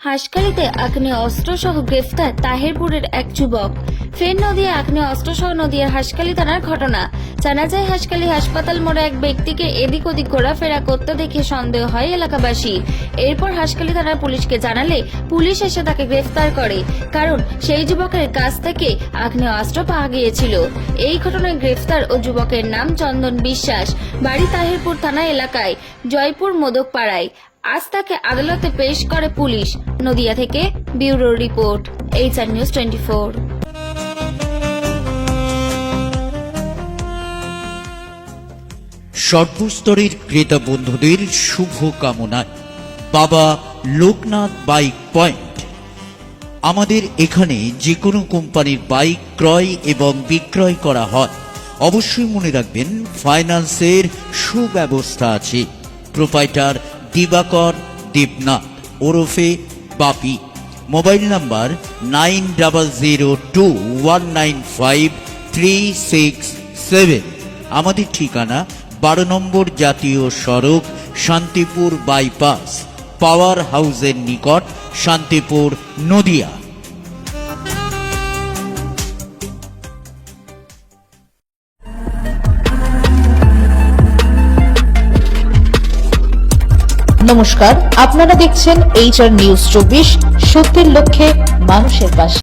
হাসখালিতে আগ্নেয় অস্ত্রসহ গ্রেফতার তাহিরপুরের এক যুবক। ফের নদিয়া আগ্নেয় অস্ত্রসহ নদিয়ার হাসখালি থানার ঘটনা। জানা যায়, হাসখালি হাসপাতাল মোড়ে এক ব্যক্তিকে এদিক ওদিক ঘোরাফেরা করতে দেখে সন্দেহ হয় এলাকাবাসী। এরপর হাসখালি থানার পুলিশকে জানালে পুলিশ এসে তাকে গ্রেফতার করে, কারণ সেই যুবকের কাছ থেকে আগ্নেয় অস্ত্র পাওয়া গিয়েছিল। এই ঘটনায় গ্রেফতার ও যুবকের নাম চন্দন বিশ্বাস, বাড়ি তাহিরপুর থানা এলাকায়, জয়পুর মোদকপাড়ায়। আজ তাকে আদালতে পেশ করে পুলিশ। নদিয়া থেকে ব্যুরো রিপোর্ট, HR নিউজ 24। সর্বস্তরের ক্রেতা বন্ধুদের শুভ কামনায় বাবা লোকনাথ বাইক পয়েন্ট। আমাদের এখানে যে কোনো কোম্পানির বাইক ক্রয় এবং বিক্রয় করা হয়। অবশ্যই মনে রাখবেন, ফাইন্যান্সের সুব্যবস্থা আছে। প্রোপাইটার দিবাকর দেবনাথ ওরফে বাপি। Mobile number 9002195367। আমাদের ঠিকানা 12 নম্বর জাতীয় সড়ক, শান্তিপুর বাইপাস, পাওয়ার হাউসের নিকট, শান্তিপুর, নদিয়া। নমস্কার, আপনারা দেখছেন HR নিউজ 24, সত্যের লক্ষ্যে মানুষের পাশে।